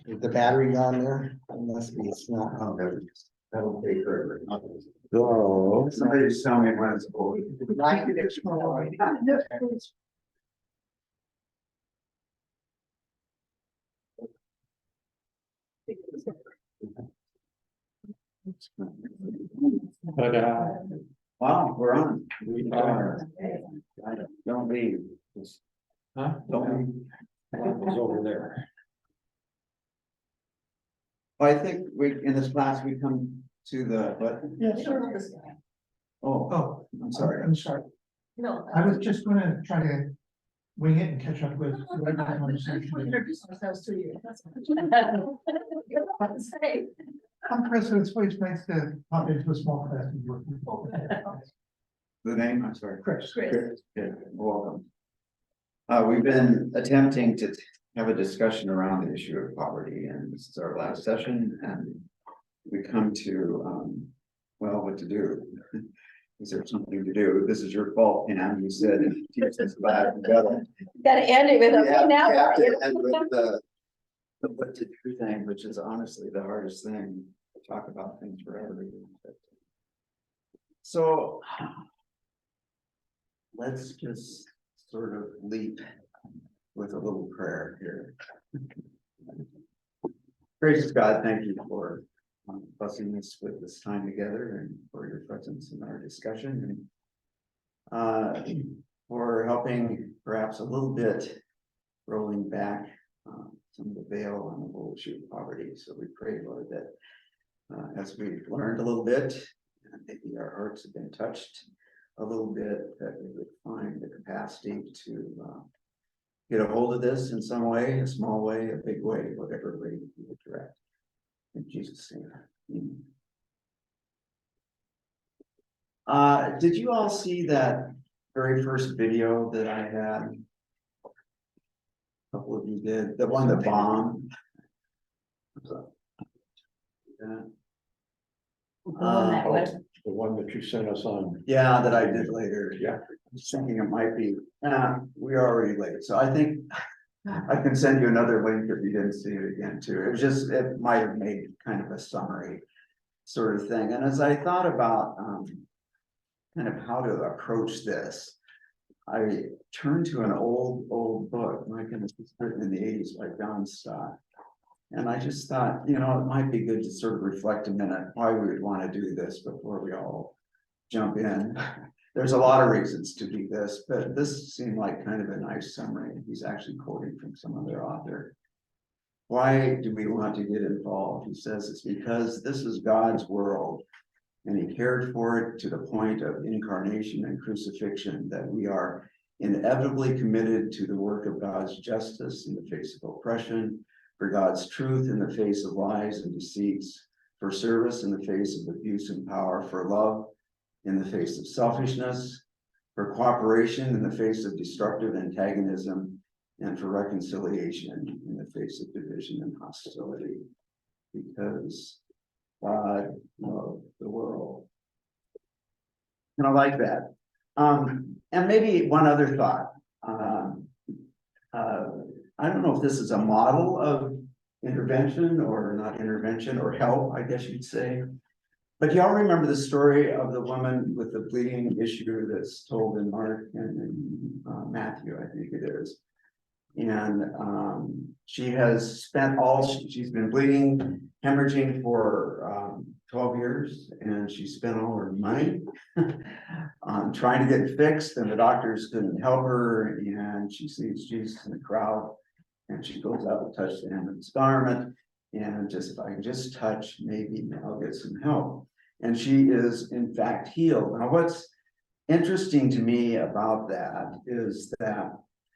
Is the battery on there? It must be, it's not on there. That'll take forever. So. Somebody just tell me when it's over. But, Wow, we're on. we are, Don't leave. Just don't leave. it was over there. Well, I think we, in this class, we come to the, what? Yeah, sure. Oh, Oh, I'm sorry. I'm sorry. No. I was just gonna try to wing it and catch up with. We introduce ourselves to you. That's what you're about to say. I'm President Swayze, nice to pop into a small class and work with both. The name, I'm sorry. Chris. Chris. Yeah, welcome. We've been attempting to have a discussion around the issue of poverty, and this is our last session, and we come to, well, what to do. Is there something to do? This is your fault, Pam. You said teach us about it together. Gotta end it with Yeah, a now. you have to end with the what to do thing, which is honestly the hardest thing, to talk about things forever. So let's just sort of leap with a little prayer here. Gracious God, thank you for blessing us with this time together and for your presence in our discussion, and for helping perhaps a little bit rolling back some of the veil on the whole issue of poverty. So we pray, Lord, that as we've learned a little bit, and maybe our hearts have been touched a little bit, that we would find the capacity to get a hold of this in some way, a small way, a big way, whatever way you would direct. In Jesus' name. Did you all see that very first video that I had? A couple of you did, the one that bombed. Yeah. The one that you sent us on. Yeah, that I did later. Yeah. I'm just thinking it might be, we're already late, so I think I can send you another link if you didn't see it again too. It was just, it might have made kind of a summary sort of thing. And as I thought about kind of how to approach this, I turned to an old book. My goodness, it's written in the 80s by John Stott. And I just thought, you know, it might be good to sort of reflect a minute why we would want to do this before we all jump in. There's a lot of reasons to do this, but this seemed like kind of a nice summary. He's actually quoting from some other author. Why do we want to get involved? He says it's because this is God's world, and he cared for it to the point of incarnation and crucifixion, that we are inevitably committed to the work of God's justice in the face of oppression, for God's truth in the face of lies and deceits, for service in the face of abuse and power, for love in the face of selfishness, for cooperation in the face of destructive antagonism, and for reconciliation in the face of division and hostility, because God loved the world. And I like that. And maybe one other thought. I don't know if this is a model of intervention or not intervention, or help, I guess you'd say. But y'all remember the story of the woman with the bleeding issue that's told in Mark and in Matthew, I think it is. And she has spent she's been bleeding, hemorrhaging for 12 years, and she spent all her money on trying to get it fixed, and the doctors couldn't help her, and she sees Jesus in the crowd, and she goes out and touches the hem of his garment, and just, if I can just touch, maybe I'll get some help. And she is in fact healed. Now, what's interesting to me about that is that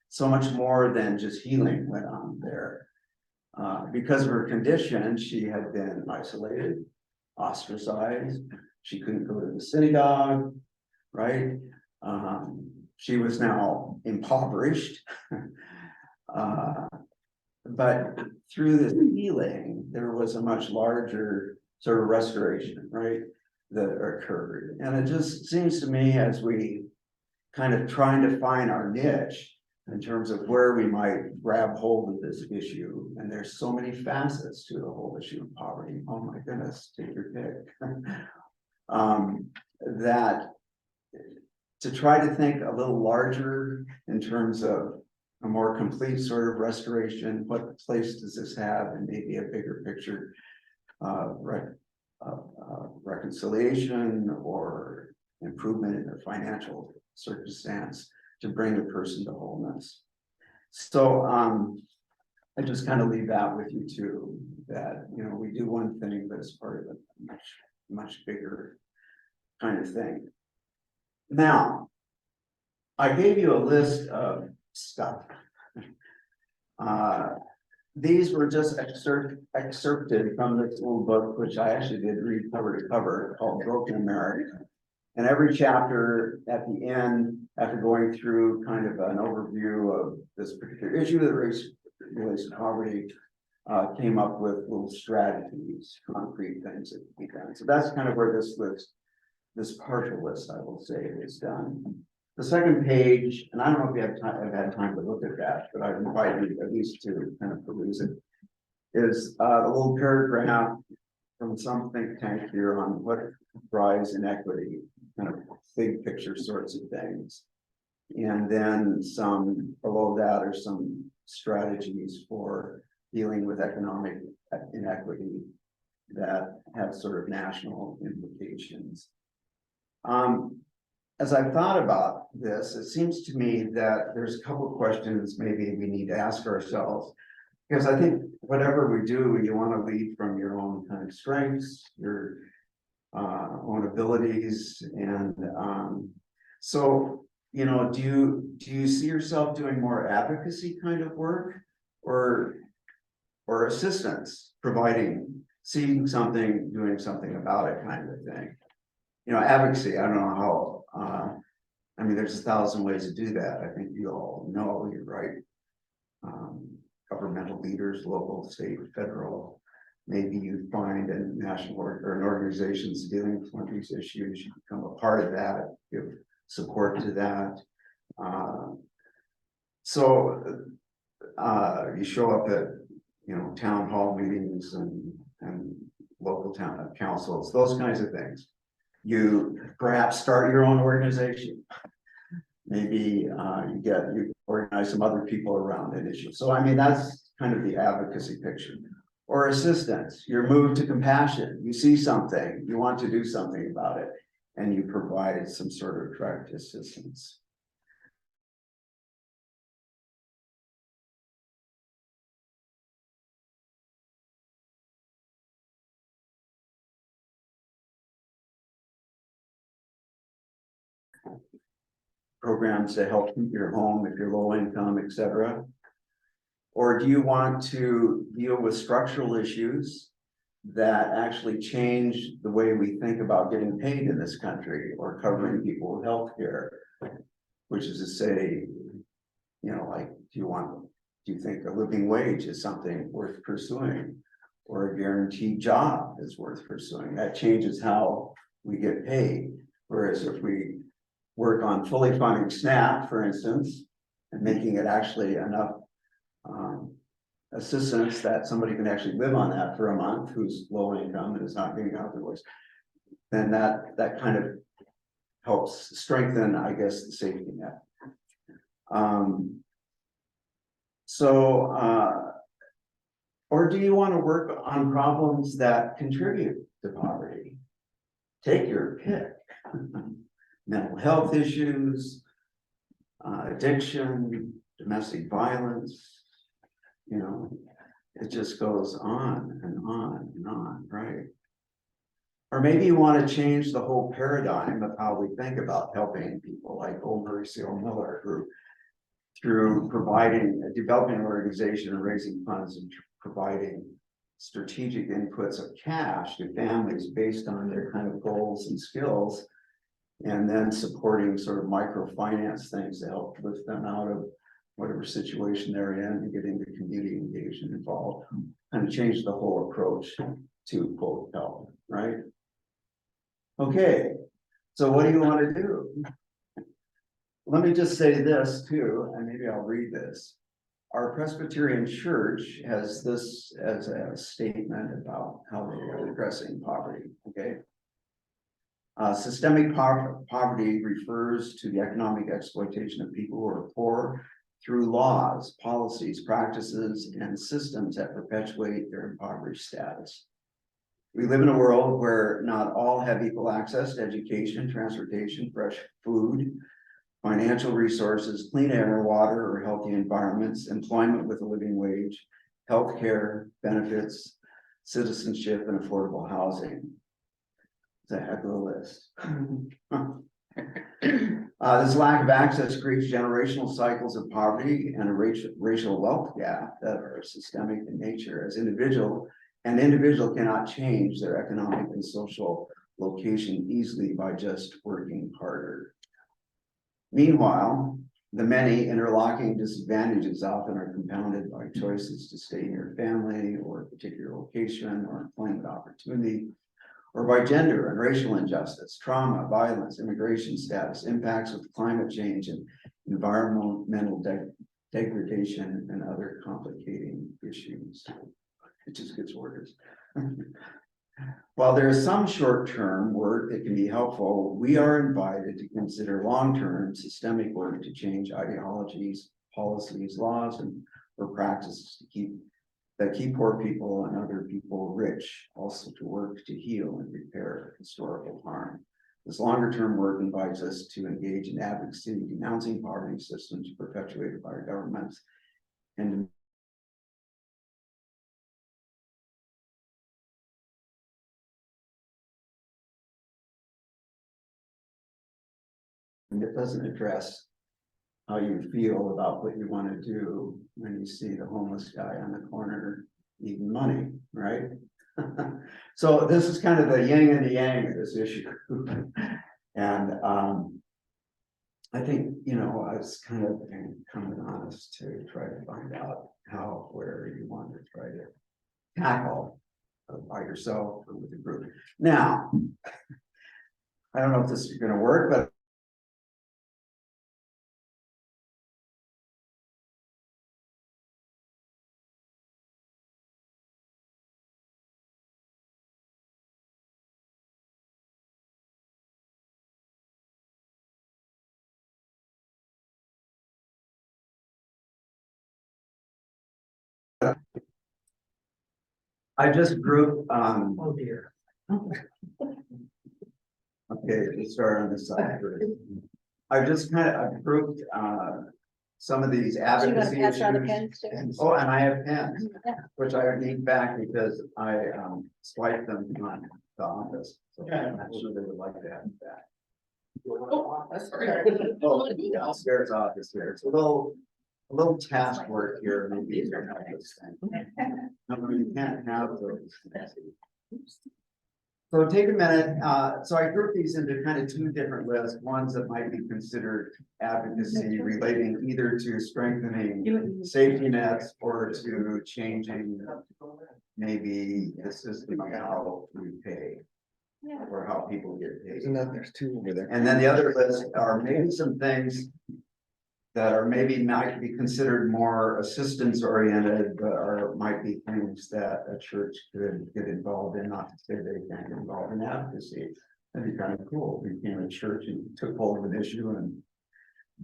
so much more than just healing went on there. Because of her condition, she had been isolated, ostracized. She couldn't go to the synagogue, right? She was now impoverished. But through this healing, there was a much larger sort of restoration, right, that occurred. And it just seems to me, as we kind of trying to find our niche, in terms of where we might grab hold of this issue, and there's so many facets to the whole issue of poverty. Oh my goodness, take your pick. That to try to think a little larger in terms of a more complete sort of restoration, what place does this have, and maybe a bigger picture reconciliation or improvement in their financial circumstance to bring the person to wholeness. So I just kind of leave that with you too, that, you know, we do one thing, but it's part of a much bigger kind of thing. Now, I gave you a list of stuff. These were just excerpted from this little book, which I actually did read cover to cover, called Broken America. And every chapter at the end, after going through kind of an overview of this particular issue, the race relates to poverty, came up with little strategies, concrete things that can be done. So that's kind of where this list, this partial list, I will say, is done. The second page, and I don't know if you have time, I've had time to look at that, but I invite you at least to kind of peruse it, is a little paragraph from some think tank here on what drives inequity, kind of big picture sorts of things. And then some below that are some strategies for dealing with economic inequity that have sort of national implications. As I've thought about this, it seems to me that there's a couple of questions maybe we need to ask ourselves, because I think whatever we do, you want to lead from your own kind of strengths, your own abilities, and so, you know, do you see yourself doing more advocacy kind of work, or assistance, providing, seeing something, doing something about it kind of thing? You know, advocacy, I don't know how, I mean, there's 1,000 ways to do that. I think you all know, you're right. Governmental leaders, local, state, federal, maybe you find a national or an organization's dealing with one of these issues, you become a part of that, give support to that. So you show up at, you know, town hall meetings and local town councils, those kinds of things. You perhaps start your own organization. Maybe you organize some other people around an issue. So I mean, that's kind of the advocacy picture. Or assistance, you're moved to compassion. You see something, you want to do something about it, and you provide some sort of direct assistance. Programs to help keep your home if you're low income, etc. Or do you want to deal with structural issues that actually change the way we think about getting paid in this country, or covering people with health care? Which is to say, you know, like, do you think a living wage is something worth pursuing, or a guaranteed job is worth pursuing? That changes how we get paid. Whereas if we work on fully funding SNAP, for instance, and making it actually enough assistance that somebody can actually live on that for a month, who's low income and is not getting out of their ways, then that kind of helps strengthen, I guess, the safety net. Or do you want to work on problems that contribute to poverty? Take your pick. Mental health issues, addiction, domestic violence, you know, it just goes on and on and on, right? Or maybe you want to change the whole paradigm of how we think about helping people, like old Mauricio Miller, who through developing an organization and raising funds and providing strategic inputs of cash to families based on their kind of goals and skills, and then supporting sort of microfinance things to help lift them out of whatever situation they're in and getting the community engaged and involved, and change the whole approach to quote help, right? Okay, so what do you want to do? let me just say this too, and maybe I'll read this. Our Presbyterian Church has this as a statement about how they are addressing poverty, okay? Systemic poverty refers to the economic exploitation of people who are poor through laws, policies, practices, and systems that perpetuate their impoverished status. We live in a world where not all have equal access to education, transportation, fresh food, financial resources, clean air, water, or healthy environments, employment with a living wage, healthcare, benefits, citizenship, and affordable housing. It's a heck of a list. This lack of access creates generational cycles of poverty and a racial wealth gap that are systemic in nature. As individual cannot change their economic and social location easily by just working harder. Meanwhile, the many interlocking disadvantages often are compounded by choices to stay near family or a particular location or employment opportunity, or by gender and racial injustice, trauma, violence, immigration status, impacts of climate change and environmental degradation and other complicating issues. It just gets worse. While there is some short-term work that can be helpful, we are invited to consider long-term systemic work to change ideologies, policies, laws, or practices that keep poor people and other people rich, also to work to heal and repair historical harm. This longer-term work invites us to engage in advocacy, denouncing poverty systems perpetuated by our governments, and it doesn't address how you feel about what you want to do when you see the homeless guy on the corner needing money, right? So this is kind of the yin and the yang of this issue. And I think, you know, I was kind of coming honest to try to find out how, where you want to try to tackle by yourself or with a group. Now, I don't know if this is going to work, but I just grouped, Oh dear. okay, let's start on this side. I just kind of grouped some of these Do you want advocacy to pass around the issues. pens too? Oh, and I have pens, Yeah. which I need back because I swiped them on the office. So I'm not sure they would like to have that. Oh, downstairs office here. It's a little task work here. Maybe you don't have this thing. No, you can't have those. So take a minute. So I grouped these into kind of two different lists. Ones that might be considered advocacy relating either to strengthening safety nets or to changing maybe the system of how we pay or how people get paid. Isn't that, there's two over there. And then the other list are maybe some things that are maybe might be considered more assistance oriented, but are might be things that a church could get involved in, not to say they can't get involved in advocacy. That'd be kind of cool. We became a church and took hold of an issue and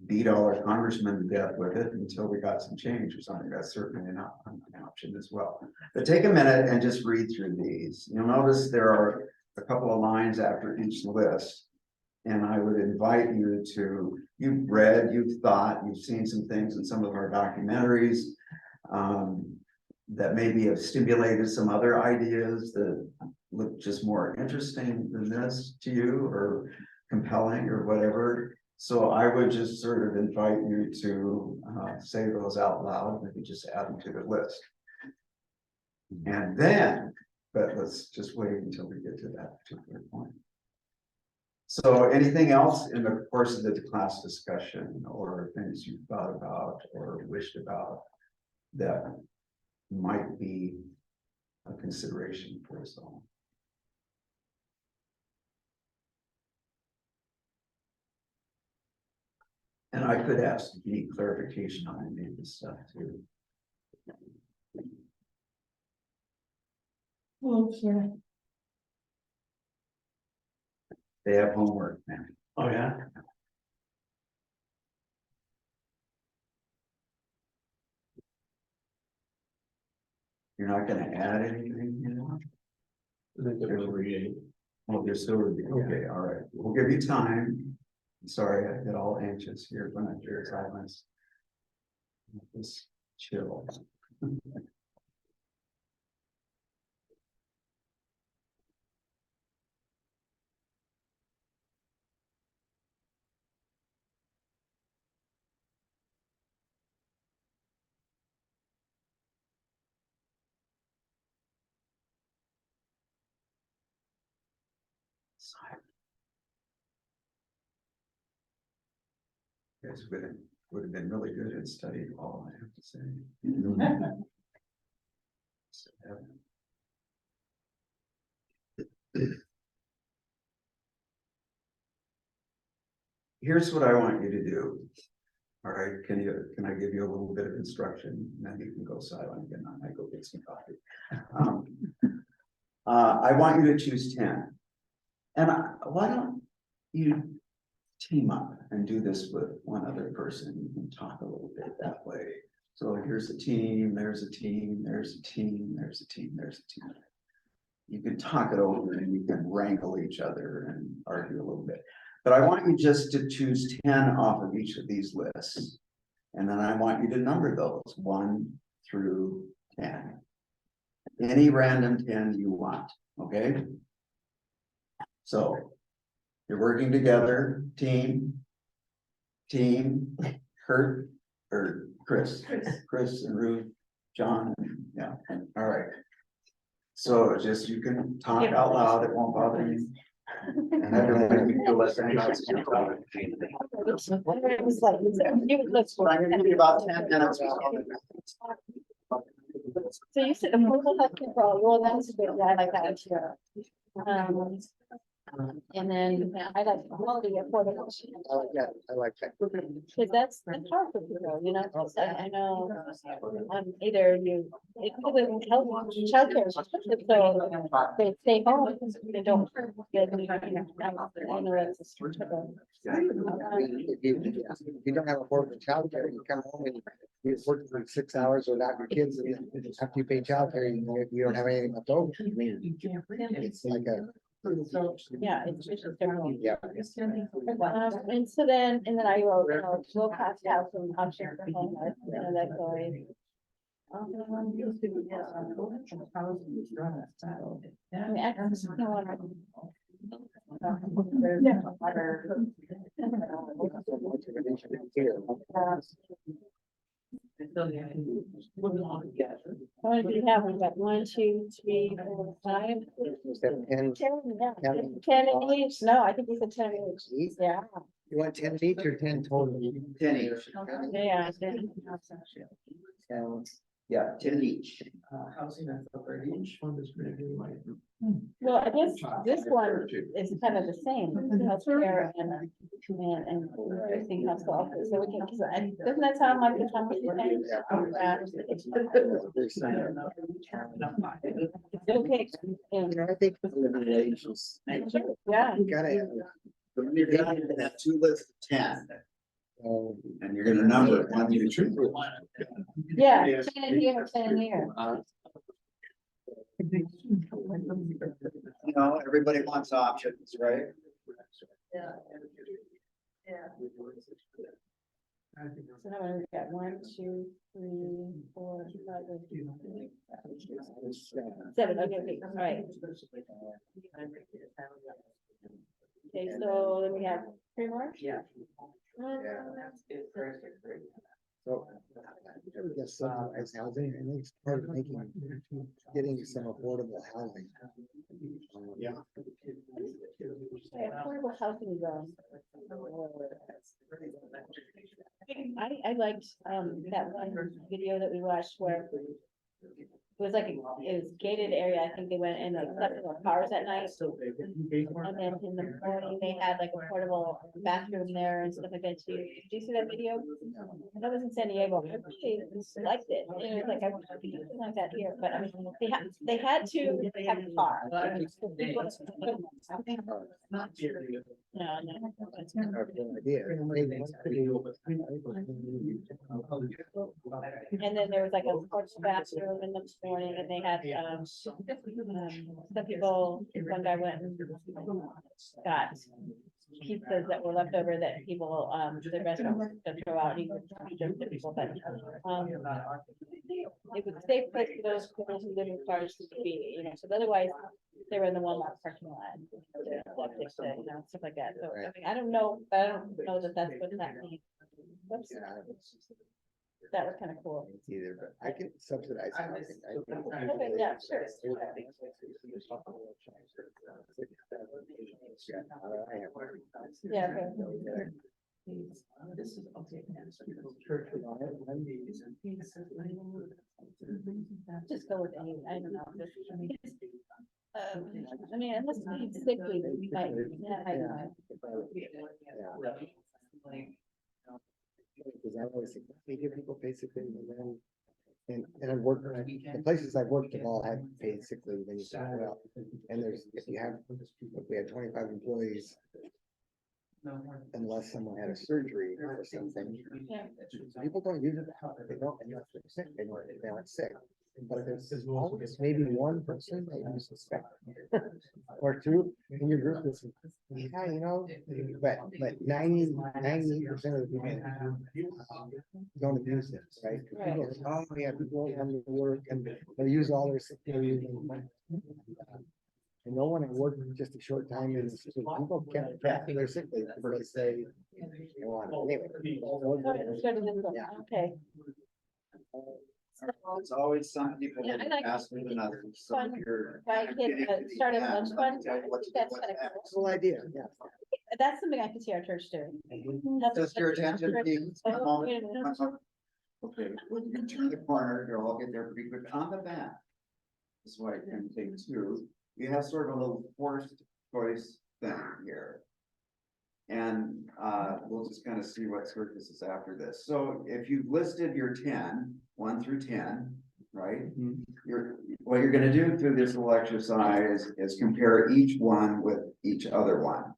beat all our congressmen to death with it until we got some change or something. That's certainly not an option as well. But take a minute and just read through these. You'll notice there are a couple of lines after each list. And I would invite you to, you've read, you've thought, you've seen some things in some of our documentaries that maybe have stimulated some other ideas that look just more interesting than this to you or compelling or whatever. So I would just sort of invite you to say those out loud, maybe just add them to the list. And then, but let's just wait until we get to that particular point. So anything else in the course of the class discussion or things you thought about or wished about that might be a consideration for us all? And I could ask if you need clarification on any of this stuff too. They have homework now. Oh, yeah. You're not gonna add anything, you know? Oh, they're still reviewing. Okay, all right. We'll give you time. Sorry, I get all anxious here when I hear silence. Just chill. You guys would have been really good at studying all, I have to say. So, here's what I want you to do. All right, can I give you a little bit of instruction, and then you can go silent again, I might go get some coffee. I want you to choose 10. And why don't you team up and do this with one other person? You can talk a little bit that way. So here's a team, there's a team, there's a team, there's a team, there's a team. You can talk it over and you can wrangle each other and argue a little bit. But I want you just to choose 10 off of each of these lists. And then I want you to number those 1 through 10. Any random 10 you want, okay? So you're working together, team, Kurt, or Chris and Ruth, John, yeah, all right. So just, you can talk out loud, it won't bother me. And everybody can feel less anxious. About 10 minutes. So you said approval health control, well, that's good, yeah, I like that too. And then I like quality affordable. I like that. Because that's hard for people, you know, I know, either you, it could help childcare, so they stay home, they don't get, I know that's a struggle. If you don't have affordable childcare, you come home and you work for 6 hours without your kids, and after you pay childcare, you don't have anything left over. I mean, it's like a. Yeah, it's just different. Yeah. And so then, I wrote, low cost housing option for homeless, that's always. I mean, access to water. How many do you have? We've got 1, 2, 3, 4, 5. Was that 10? 10 in each. No, I think he said 10 in each. Yeah. You want 10 each or 10 total? 10 each. Yeah. Yeah, 10 each. Well, I guess this one is kind of the same, healthcare and nursing hospital office, so we can, doesn't that sound like the company? Okay. I think living wage is. Yeah. You gotta You're gonna have 2 lists of 10, have. and you're gonna number it 1 through 2. Yeah, 10 in here, 10 in here. You know, everybody wants options, right? So now we've got 1, 2, 3, 4, 5, 6, 7. Okay, all right. Okay, so then we have 3 more? Yeah. So, I guess subsidized housing, I think it's part of getting some affordable housing. Yeah. Okay, affordable housing zone. I liked that one video that we watched where it was like, it was gated area, I think they went in like slept in their cars at night. And then in the morning, they had like a portable bathroom there and stuff like that too. Did you see that video? That was in San Diego. I really liked it. It was like, I want to do something like that here, but I mean, they had to have a car. No, no. I have no idea. And then there was like a sports bathroom in the morning and they had, some people, one guy went and got pizzas that were left over that people, the restaurant to throw out, he would give to people, but, it was a safe place for those people who live in cars to be, you know, so otherwise they were in the Walmart parking lot. You know, stuff like that, so, I mean, I don't know that that's what that means. Whoops, that was kind of cool. Either, but I can subsidize housing. Okay, yeah, sure. Yeah, okay. Just go with any, I don't know. I mean, unless it's sick leave, we might, yeah, I don't know. Because I always think, we give people basically, and then, and I've worked, the places I've worked have all had paid sick leave, and you say, well, and there's, if we had 25 employees, unless someone had a surgery or something, Yeah. people don't use it, they don't, unless they're sick, they aren't sick. But there's always maybe one person that you suspect, or two in your group that's, yeah, you know, but 90% of the people don't abuse it, right? 'Cause people are, oh, yeah, people don't want to work and they use all their sick leave and no one at work just a short time and people can't track their sick leave because they want it. Anyway. Yeah. Okay. It's always some people Yeah, I that like ask me than others, so fun. if you're. Why kind of can't, getting to the start a end, lunch let fund? me tell you what to do, That's what's kind of next. cool. Cool idea, yeah. That's something I could see our church doing. Just your attention, please, one Oh, moment, wait a minute. one moment. Okay, when you turn the corner, you'll all get there pretty quick, on the back. This is why it can take two, you have sort of a little forced choice thing here. And, we'll just kind of see what surfaces after this, so if you've listed your 10, 1 through 10, right? What you're gonna do through this little exercise is compare each one with each other one.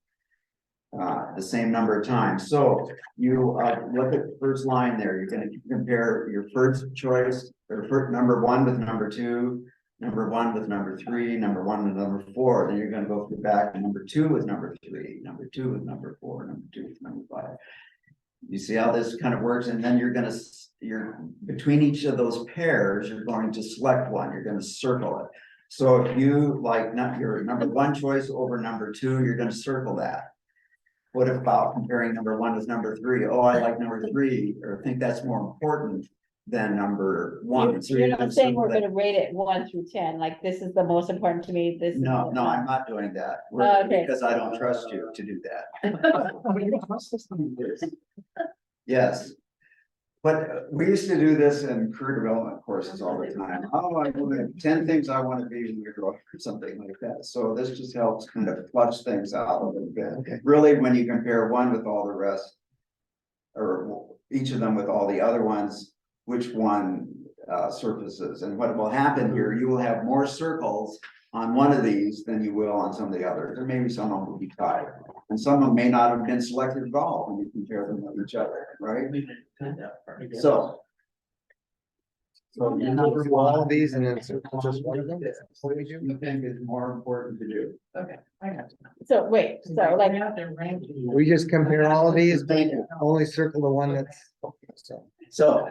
The same number of times, so you, look at the first line there, you're gonna compare your first choice, or number 1 with number 2. Number 1 with number 3, number 1 with number 4, then you're gonna go through back to number 2 with number 3, number 2 with number 4, number 2 with number 5. You see how this kind of works, and then you're between each of those pairs, you're going to select one, you're gonna circle it. So if you like not your number 1 choice over number 2, you're gonna circle that. What about comparing number 1 with number 3? Oh, I like number 3, or think that's more important than number 1. So You're gonna not saying circle we're that. gonna rate it 1 through 10, like this is the most important to me, this. is No, the- no, I'm not doing that. Okay. Because I don't trust you to do that. Yes. But we used to do this in career development courses all the time. Oh, I want 10 things I want to be when you grow up or something like that. So this just helps kind of flush things out a little bit. Okay. Really, when you compare one with all the rest, or each of them with all the other ones, which one surfaces, and what will happen here, you will have more circles on one of these than you will on some of the others, or maybe some of them will be tied. And some of them may not have been selected at all when you compare them with each other, right? So. So your number Do all one, of these and then circle just one of them. That's what we do. you think is more important to do. So wait, so like, We just compare all of these, but only circle the one that's. So. So,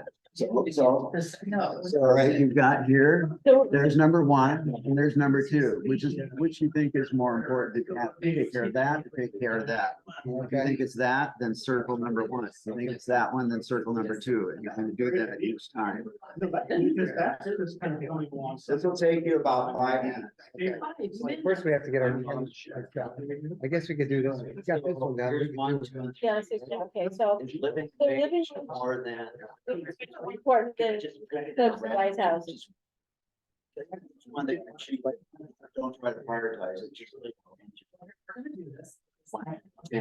all right, you've got here, so, there's number 1 and there's number 2, which you think is more important to take care of that, to take care of that. If you think it's that, then circle number 1. If you think it's that one, then circle number 2, and you kind of do that at each time. This will take you about 5 minutes. First, we have to get our. I guess we could do this. We got this one down. We can do- yeah, let's just- okay, so. Living So living more than. important than subsidized houses. One that she, don't try to prioritize it. just like-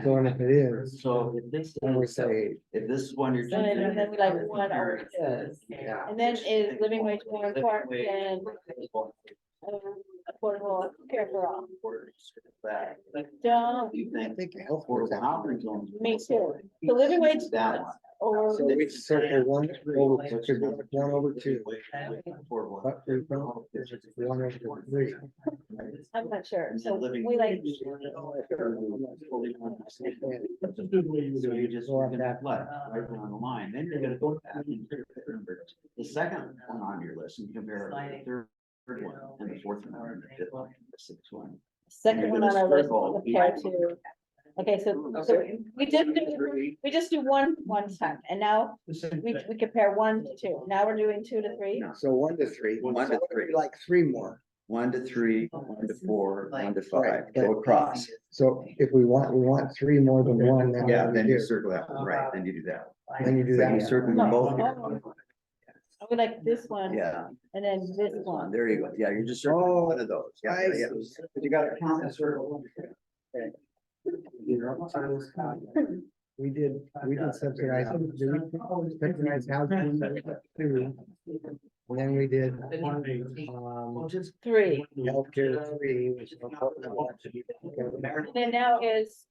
So and if it is, So if this, then we say, if this is one you're. So then we like one or two. yeah, And then is living wage more important than affordable care for all? Don't, You I think think health. affordable housing zones. me too. So living wage That one. or, So we circle one over, could be like 1/2. Affordable. But we don't, 1/3. I'm not sure. And So then living. we like, So you just look at that left, right down the line, then you're gonna go back and remember the second one on your list and compare it to the third one and the fourth one and the fifth one, and the sixth one. second one on our list compared to, okay, so we just do one time, and now we compare 1 to 2. Now we're doing 2 to 3. So 1 to 3. 1 to 3. Like 3 more. 1 to 3, 1 to 4, 1 to 5, Right. go across. So if we want 3 more than 1, then. Yeah, what do then we you do? circle that one, right, then you do that. Then you do But you that. circle them both. I would like this one, Yeah, and then this one. there you go. Yeah, you're just circling one of those. Yeah, I yeah. see. But you gotta count the circle. We did subsidize, subsidize housing. And then we did, Just 3. healthcare 3, which is. And then now is,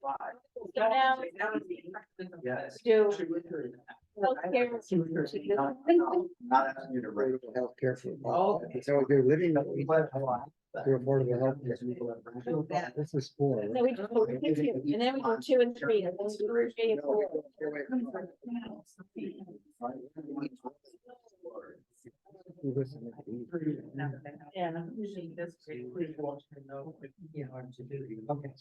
so now Yes. do healthcare. Not asking you to write. Healthcare for all. So we do living. To affordable health. This is 4. No, we just do 2, and then we do 2 and 3, and then we do 3 and 4. Yeah. Okay.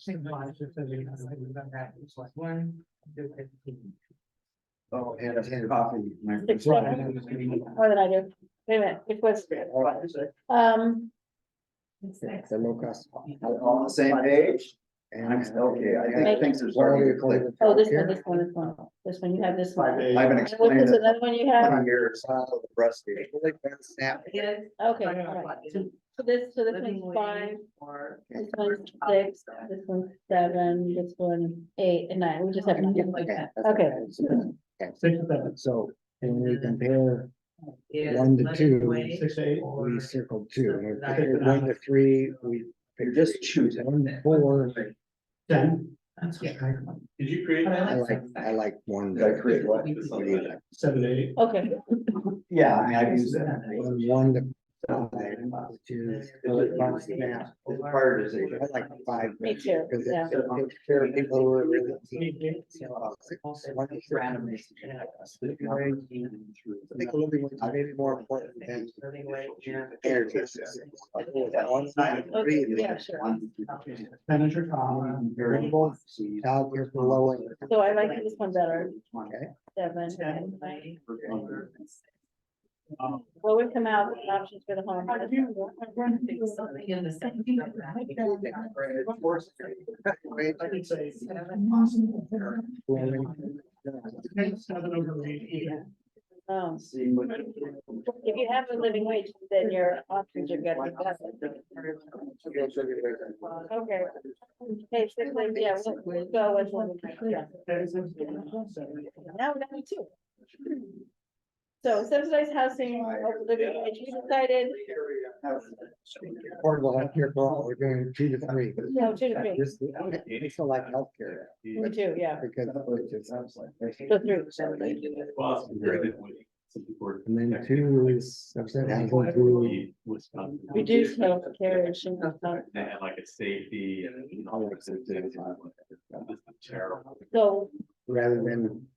Oh, and a coffee. Six, More than I do. Wait a minute, it was, The low cost. On the same page? And. Okay, I think there's already a clip. oh, this one, you have this one. I've been And what explaining is it another one you have? on your breast. Okay, all right. So this one's 5, this one's 6, this one's 7, this one 8 and 9. We just have. Okay. So, when we compare 1 to 2, 6 to 8. we circled 2, and we compared 1 to 3, we. Just choose 1 to 4, 10. Did you create? I like 1. Gotta create what? What do you like? 7 to 8. Okay, Yeah, I mean, I've used that. 1 to 5, which is. Yeah. It's prioritization. I like 5. Me too, Because yeah. it's fair, people who are really. So, 6, 1 to 3. I think a little bit maybe more important than energy systems. Like, 1 to 3, yeah, sure. Manager. Renewable, childcare for low income. So I like this one better, Okay. 7 and 9. What would come out with options for the home? If you have a living wage, then your options are good. Okay. Okay, so then, yeah, we'll go with one. Yeah. Now we're down to 2. So subsidized housing, over living wage, we decided, Affordable healthcare for all, we're doing 2 to 3. no, 2 to 3, This, I still like healthcare. me too, yeah, Because it just sounds like. so 3. And then 2 is subsidized housing to. Reduce health care and single health. And like a safety and. Terrible. So. Rather than.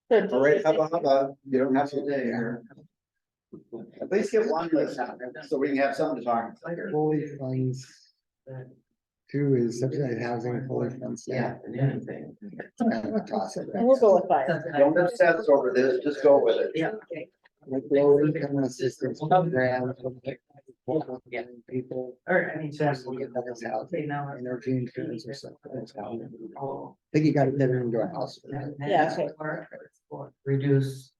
So All right, hubba, you don't have to stay here. At least get one list out, so we can have something to talk about. Fully funds. 2 is subsidized housing, fully funds. Staff. It's kind of a toss up. We'll go with 5. Don't obsess over this, just go with it. Yeah. Like low income assistance programs. People. Or, I mean, Get that housing, energy insurance or something. That's how- I think you gotta get it into a house. for that. Yeah, okay. Reduce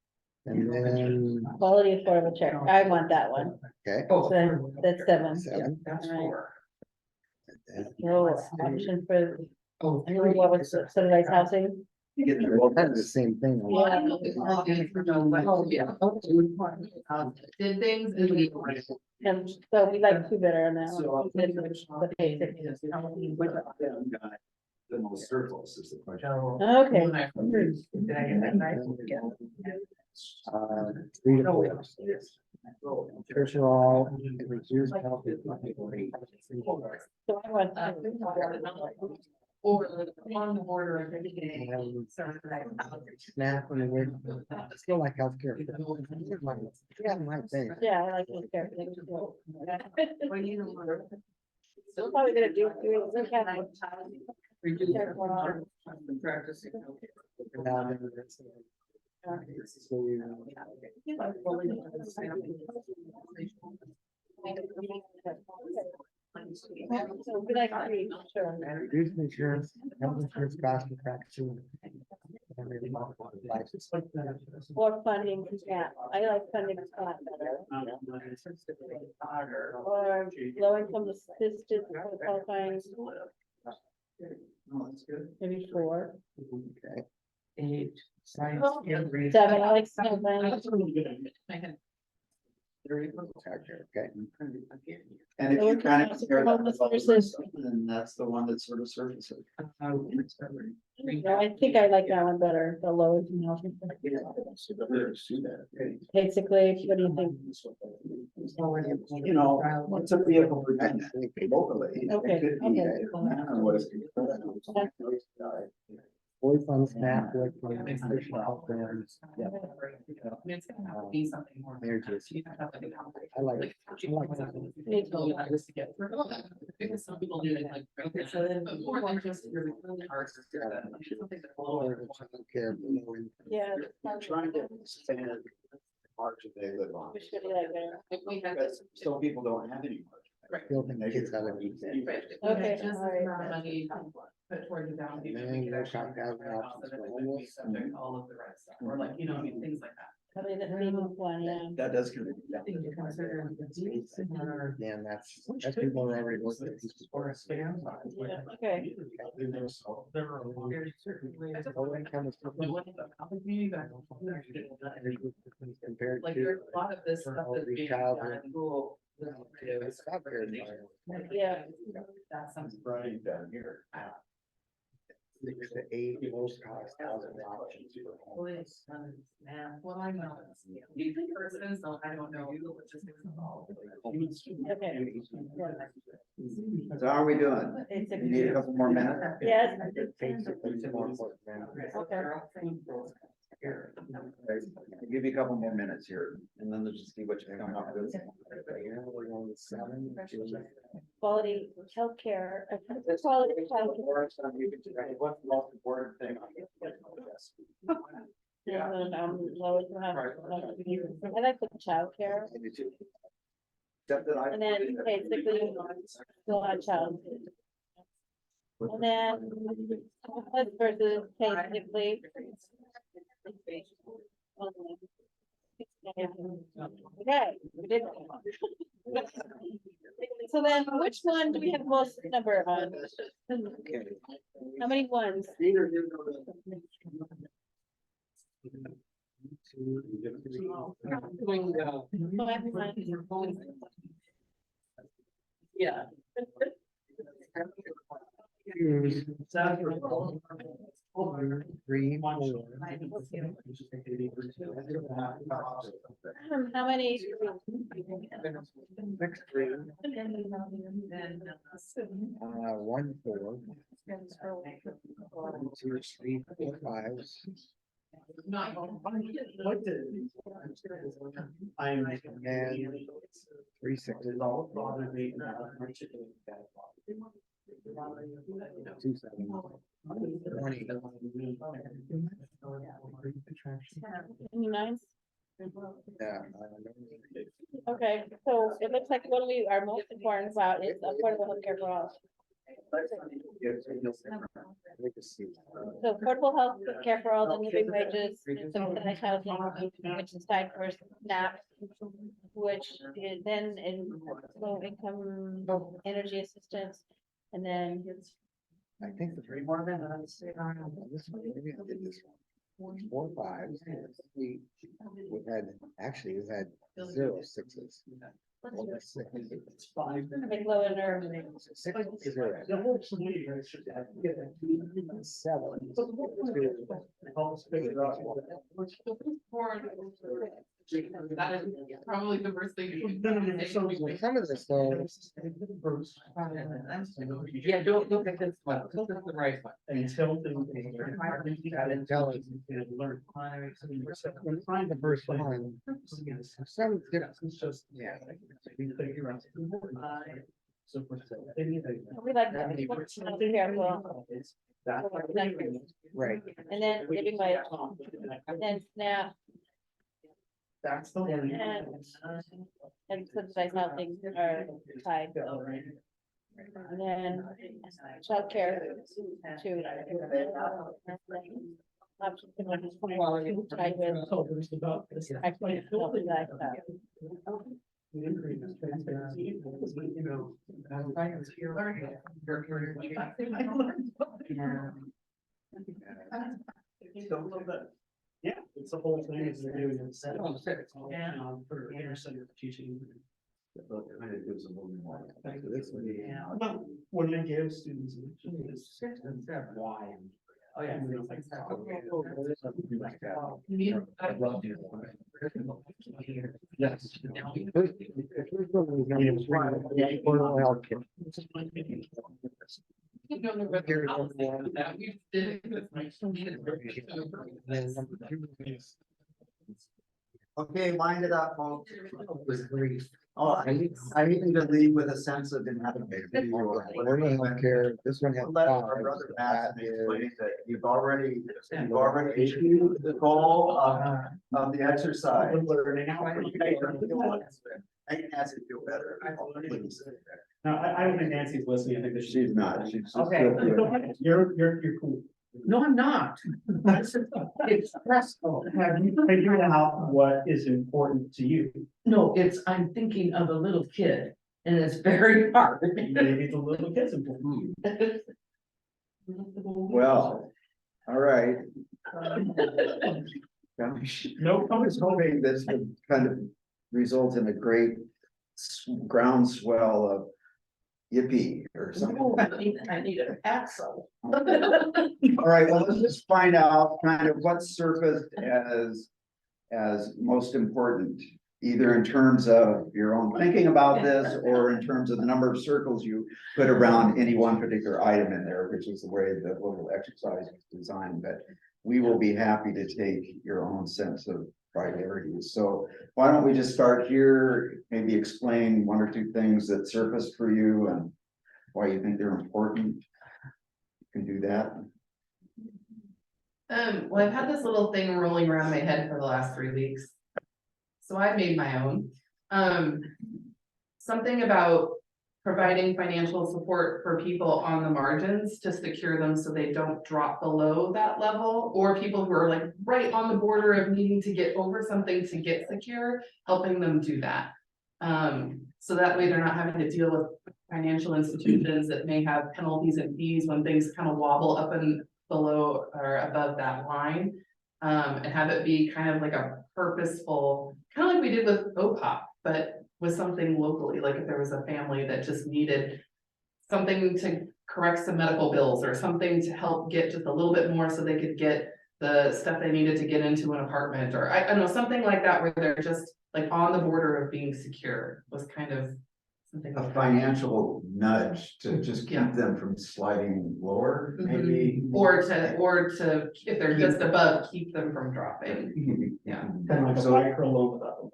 And then, Quality affordable care, I want that one, okay, so that's 7. 7. Alright. No option for, what was it, subsidized housing? Well, kind of the same thing. Did things and we. And so we like 2 better on that one. than the basic. The most surplus is the question. Okay, Did I get that right? 3 to 4. Nutritional, reduced health. so I want. Or on the border of everything. Snap and we're still like healthcare. Yeah, my thing. Yeah, I like those care. We're probably gonna do. So we like 3, sure. Reduce insurance, health insurance costs for practicing. Or funding, yeah, I like funding Scott better. Or low income assistance for qualifying, No, that's good. maybe 4. Okay. 7, I like 7. Okay. And if you kind of compare that with Homeless other versus- stuff, then that's the one that sort of surfaces. No, I think I like that one better, the low income housing. Basically, what do you think? You know, what's a vehicle for that locally? It Okay, could be, okay. I don't know what it's. Boy fund snap, boy fund nutritional health plans. Yeah. It's gonna be something more. They're just- I like it. I like that. Me too. Because some people do it like. Okay, so then- But more than just really hard to do that. Something that's a little Or bit more- care, low income. Yeah. Trying to expand the margin they live on. Which would you like better? If we had Because this. some people don't have any margin. Still think the kids have it. Right, if we Okay, had just alright. amount of money put towards the down payment, we And could no actually shock housing figure out options so that for it would be homeless. subject to all of the right stuff, or like, you know, I mean, things like that. Probably the premium one, yeah. That does kind of. I think you consider the deeds or. Yeah, and that's people are already looking at these. Or a spam. Yeah, okay. Low income is compared Like to. there's a lot of this stuff that's being done in school. It's not very environmental. Yeah, That's something. Running down here. It's the 8 most cost housing options for homeless. Man, well, I know. You think person, so I don't know the logistics of all. okay. So how are we doing? It's You need a couple more minutes? Yes. Basically, it's more important than- Okay. I'll give you a couple more minutes here, and then let's just see what you come up with. Yeah, we're going with 7. Quality healthcare, quality childcare. What's the most important thing? And, low income housing. I like the childcare, Except that I. and then basically, still on child. And then, homeless versus basically. Okay, we did. So then, which one do we have most number on? How many ones? Five ones. Yeah. Choose 3, 4. How many? 6, 3. 1, 4. 1, 2, 3, 4, 5. And 3, 6. 2, 7. 20. Any nines? Yeah. Okay, so it looks like what we are most important about is affordable healthcare for all. We can see. So affordable health care for all, the living wages, subsidized housing, which is tied for SNAP, which is then in low income energy assistance, and then I think the three more than this one, maybe I did this one. 4 5s. We had, actually, we had 0 6s. Only 6. make low and 6 0. 7. That is probably the worst thing. you can say. Some of this though. Yeah, don't look at this one, this is the right one. Until. Find the first one. Some different, yeah. we like that. Be careful. Right. And then living wage, and then SNAP, That's the one. and subsidized housing are tied. And then childcare to. Option tied with. Actually, subsidized housing. Yeah, it's the whole thing is they're doing it. For inter-center teaching. Kind of gives a little more. This one. But when they give students. Why? Oh, yeah. Yes. Affordable health care. You don't know whether I'll say that we did it with my students. Then number 2 is. Okay, wind it up, folks. Was brief. Oh, I need to leave with a sense of inadequacy. Affordable health care, this one has Let 5. our brother That Matt is. explain that you've already achieved the goal of the exercise. Make Nancy feel better. Please. No, I don't think Nancy's listening. I think that She's not, she's. just Okay. You're cool. No, I'm not. It's stressful. Have you figured out what is important to you? No, it's, I'm thinking of a little kid and it's very hard. Maybe the little kids important. Well, all right. No, I was hoping this would kind of result in a great groundswell of yippee or something. No, I need an axle. All right, well, let's just find out kind of what surfaced as most important, either in terms of your own thinking about this or in terms of the number of circles you put around any one particular item in there, which is the way the little exercise was designed, but we will be happy to take your own sense of priorities. So why don't we just start here, maybe explain 1 or 2 things that surfaced for you and why you think they're important. You can do that. Well, I've had this little thing rolling around my head for the last 3 weeks. So I made my own. Something about providing financial support for people on the margins to secure them so they don't drop below that level, or people who are like right on the border of needing to get over something to get secure, helping them do that. So that way they're not having to deal with financial institutions that may have penalties and fees when things kind of wobble up and below or above that line. And have it be kind of like a purposeful, kind of like we did with OPOP, but with something locally, like if there was a family that just needed something to correct some medical bills or something to help get just a little bit more so they could get the stuff they needed to get into an apartment, or I don't know, something like that, where they're just like on the border of being secure was kind of something. A financial nudge to just Yeah. keep them from sliding lower, Mhm. maybe. Or to, if they're just above, keep them from dropping. Yeah. Kind of like a So micro loan without the loan.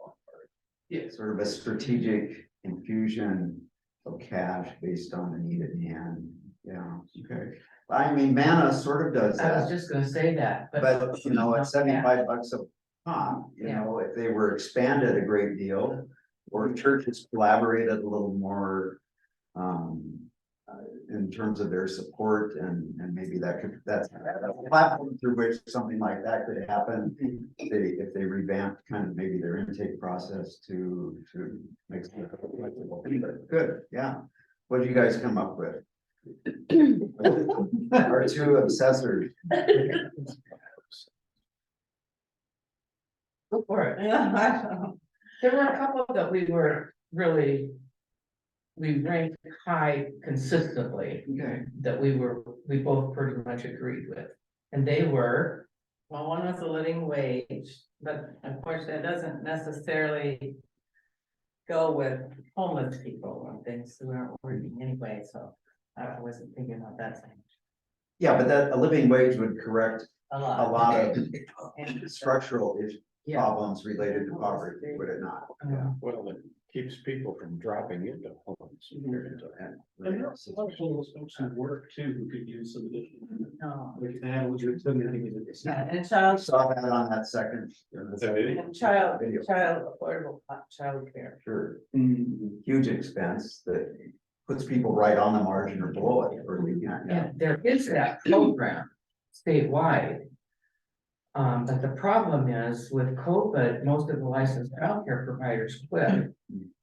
Yeah. sort of a strategic infusion of cash based on the need at hand. Yeah, okay. I mean, Mana sort of does I was that, just gonna say that, but you know, at 75 bucks a pop, you Yeah. know, if they were expanded a great deal. Or churches collaborated a little more, in terms of their support and maybe that's a platform through which something like that could happen. If they revamped kind of maybe their intake process to make. Good, yeah. What did you guys come up with? Our two assessors. Go for it. There were a couple that we were really. We ranked high consistently, Okay. that we both pretty much agreed with, and they were. Well, one was a living wage, but of course, that doesn't necessarily go with homeless people and things who aren't working anyway, so I wasn't thinking about that thing. Yeah, but that a living wage would correct A a lot. lot of And- structural Yeah. problems related to poverty, would it not? Yeah. Well, it keeps people from dropping into homes. And there are a lot of those folks who work too, who could use some additional. No. Like that, would you, it's Yeah, not. and child, Saw that on that second. and child, Video. affordable childcare. Sure, huge expense that puts people right on the margin or below it, or we can't, yeah. And there is that program statewide. But the problem is with COVID, most of the licensed childcare providers quit.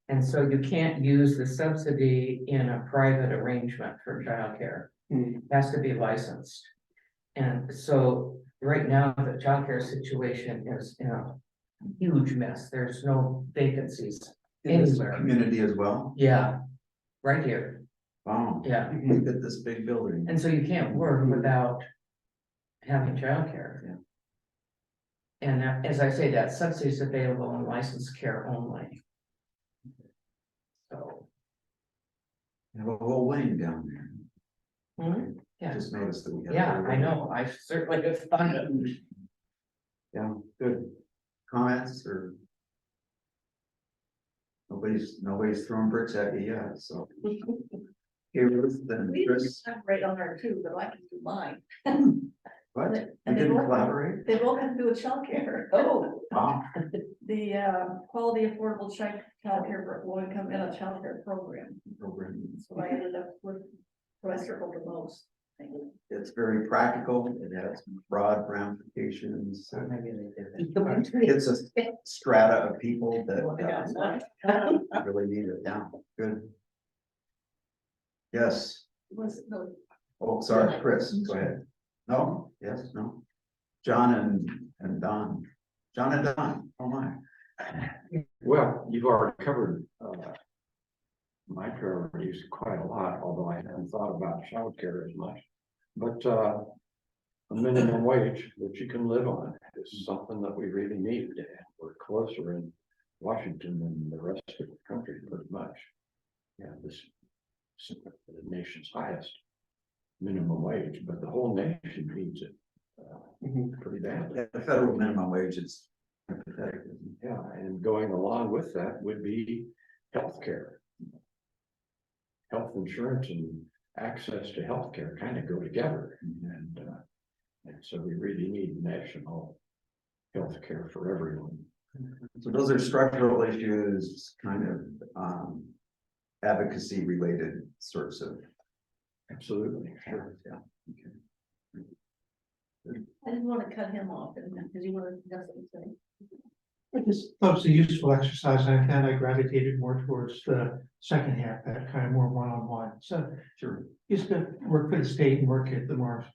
And so you can't use the subsidy in a private arrangement for childcare. It has to be licensed. And so right now, the childcare situation is in a huge mess. There's no vacancies. In this Anywhere. community as well, Yeah, right here. wow. Yeah. Look at this big building. And so you can't work without having childcare. Yeah. And as I say, that subsidy is available in licensed care only. So. Have a whole wing down there. Hmm, yeah. Just noticed that we have. a Yeah, whole I wing. know, I certainly have fun. Yeah, good. Comments or? Nobody's throwing bricks at you yet, so. Okay, Ruth, then Chris, Right on there too, but I can do mine. what? You And they didn't both- collaborate? They both have to do with childcare. Oh. Wow, The quality affordable childcare for low income and a childcare program. program. So I ended up with, what I circled the most. It's very practical. It has broad ramifications. So maybe they did that. It's a strata of people that really need it down. Good. Yes. Was, no, Oh, sorry, Chris, go ahead. No, yes, no. John and Don. John and Don, oh my. Well, you've already covered, my priorities quite a lot, although I hadn't thought about childcare as much. But, a minimum wage that you can live on is something that we really need. And we're closer in Washington than the rest of the country, pretty much. Yeah, this is the nation's highest minimum wage, but the whole nation needs it. Pretty badly. The federal minimum wage is pathetic, isn't it? Yeah, and going along with that would be healthcare. Health insurance and access to healthcare kind of go together, and so we really need national healthcare for everyone. So those are structural issues, kind of advocacy related sorts of. Absolutely, sure. Yeah. Okay. I didn't want to cut him off, because you wanted to know something. I just thought it was a useful exercise, and I gravitated more towards the second half, that kind of more one-on-one. So Sure. used to work for the state and work at the more,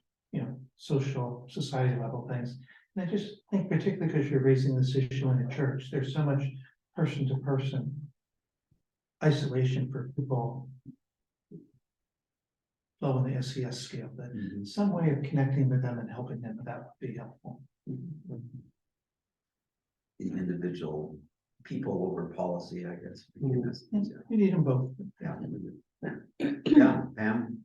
social, society level things. And I just think particularly because you're raising this issue in the church, there's so much person to person isolation for people low on the SES scale, that some way of connecting with them and helping them, that would be helpful. The individual people over policy, I guess. We need them both. Yeah. Yeah, Pam.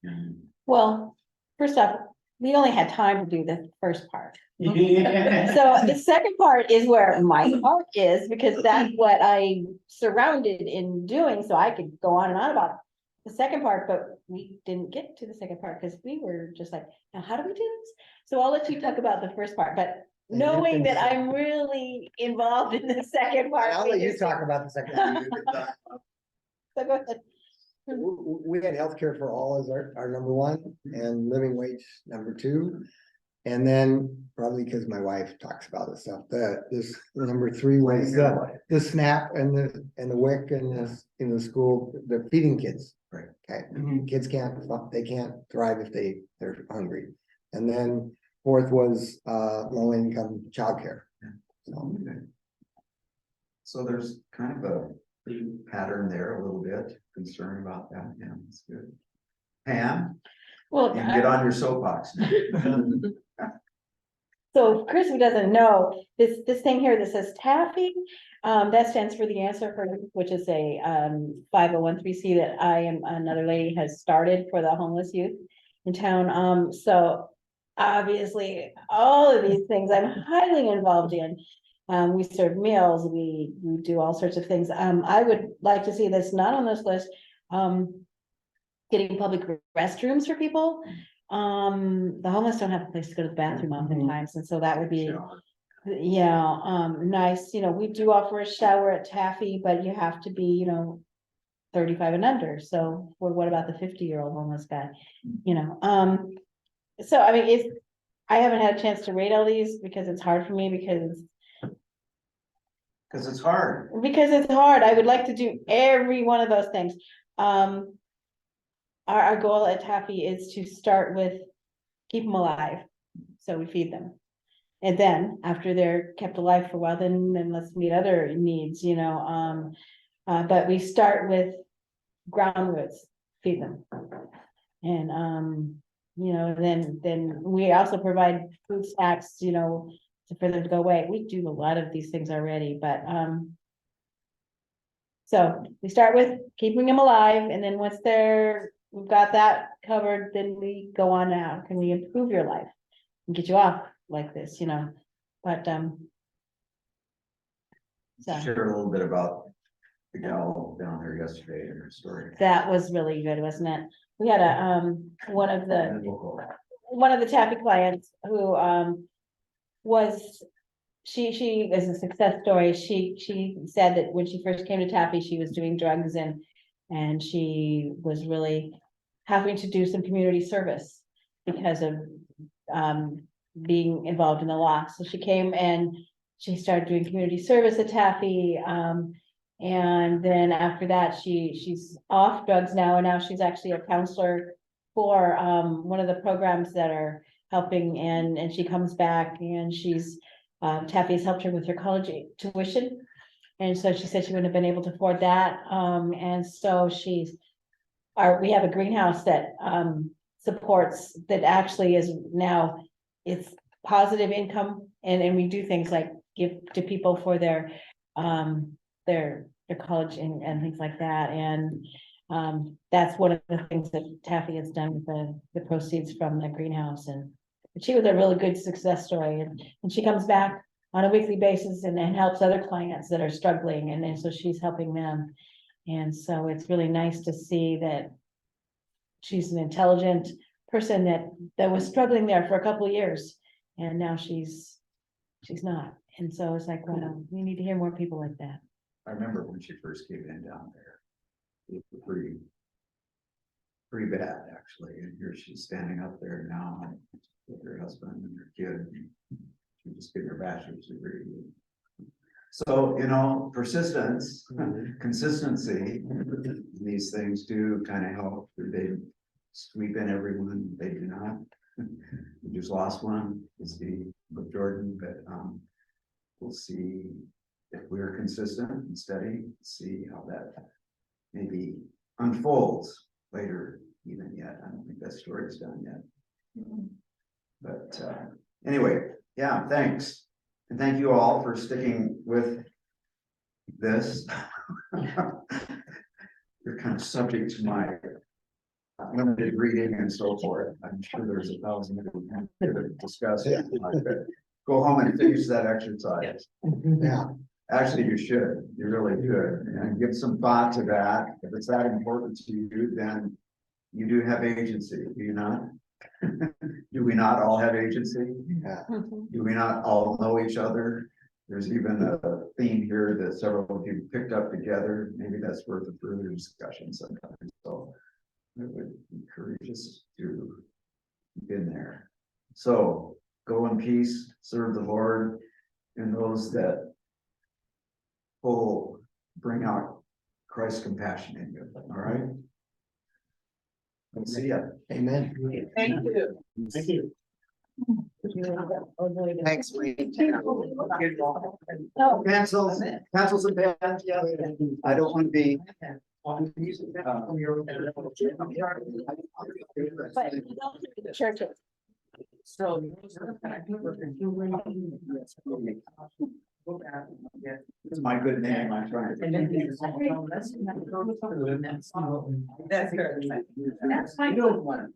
And Well, first off, we only had time to do the first part. Yeah. So the second part is where my heart is, because that's what I surrounded in doing, so I could go on and on about the second part, but we didn't get to the second part because we were just like, now how do we do this? So I'll let you talk about the first part, but knowing that I'm really involved in the second part. I'll let you because- talk about the second. So go ahead. We had healthcare for all as our number one and living wage number two. And then probably because my wife talks about this stuff, this number three was the SNAP and the WIC and in the school, the feeding kids. Right. Okay, kids they can't thrive if they're hungry. And then fourth was low income childcare. So, So there's kind of a pattern there a little bit, concern about that, yeah, that's good. Pam, Well, you can get on your soapbox now. so if Chris who doesn't know, this thing here that says Taffy, that stands for the Answer for Youth, which is a 501(c) that I and another lady has started for the homeless youth in town. So obviously, all of these things I'm highly involved in. We serve meals, we do all sorts of things. I would like to see this not on this list, getting public restrooms for people. The homeless don't have a place to go to the bathroom oftentimes, and so that would be, yeah, nice. You know, we do offer a shower at Taffy, but you have to be, 35 and under. So what about the 50-year-old homeless guy? So I mean, I haven't had a chance to rate all these because it's hard for me because Cause it's hard. I would like to do every one of those things. Our goal at Taffy is to start with keep them alive. So we feed them. And then after they're kept alive for a while, then let's meet other needs, but we start with ground roots, feed them. And, then we also provide food snacks, for them to go away. We do a lot of these things already, but, so we start with keeping them alive, and then once we've got that covered, then we go on now. Can we improve your life and get you off like this, but, so Share a little bit about the gal down there yesterday and her story. that was really good, wasn't it? We had one of the Taffy clients who, she is a success story. She said that when she first came to Taffy, she was doing drugs and she was really having to do some community service because of being involved in the law. So she came and she started doing community service at Taffy. And then after that, she's off drugs now, and now she's actually a counselor for one of the programs that are helping, and she comes back and Taffy has helped her with her college tuition. And so she said she wouldn't have been able to afford that. And so we have a greenhouse that supports, that actually is now, it's positive income. And we do things like give to people for their college and things like that. And that's one of the things that Taffy has done with the proceeds from the greenhouse. And she was a really good success story, and she comes back on a weekly basis and helps other clients that are struggling, and then so she's helping them. And so it's really nice to see that she's an intelligent person that was struggling there for a couple of years, and now she's not. And so it's like, wow, we need to hear more people like that. I remember when she first came in down there. It was pretty bad, actually, and here she's standing up there now with her husband and her kid. She just getting her bachelor's degree. So, persistence, consistency, these things do kind of help. They sweep in everyone, they do not. We just lost one, with Jordan, but we'll see if we're consistent and steady, see how that maybe unfolds later even yet. I don't think that story's done yet. But anyway, yeah, thanks. And thank you all for sticking with this. You're kind of subject to my limited reading and so forth. I'm sure there's 1,000 that we can discuss. Go home and finish that exercise. yeah. Actually, you should. You really should. And give some thought to that. If it's that important to you, then you do have agency, do you not? Do we not all have agency? Yeah. Do we not all know each other? There's even a theme here that several of you picked up together. Maybe that's worth a further discussion sometime. So I would encourage us to begin there. So go in peace, serve the Lord, and those that will bring out Christ's compassion in you. All right. Let's see ya. Amen. Thank you. Thank you. Thanks, Wayne. No. Pencils and pens. I don't want to be. But you don't do the churches. So. It's my good name. I'm trying to. That's good. That's my good one.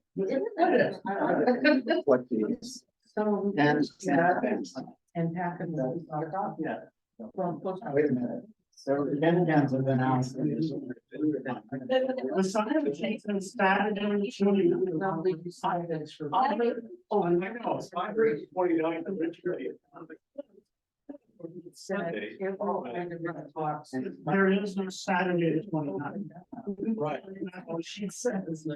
What these? So. And pack them. Yeah. Well, Wait a minute. So the Democrats have announced. The sign of Jason started in June. Oh, and I know, it's 5/29 of Richmond. Sunday. There is no Saturday the 29th. Right. She says.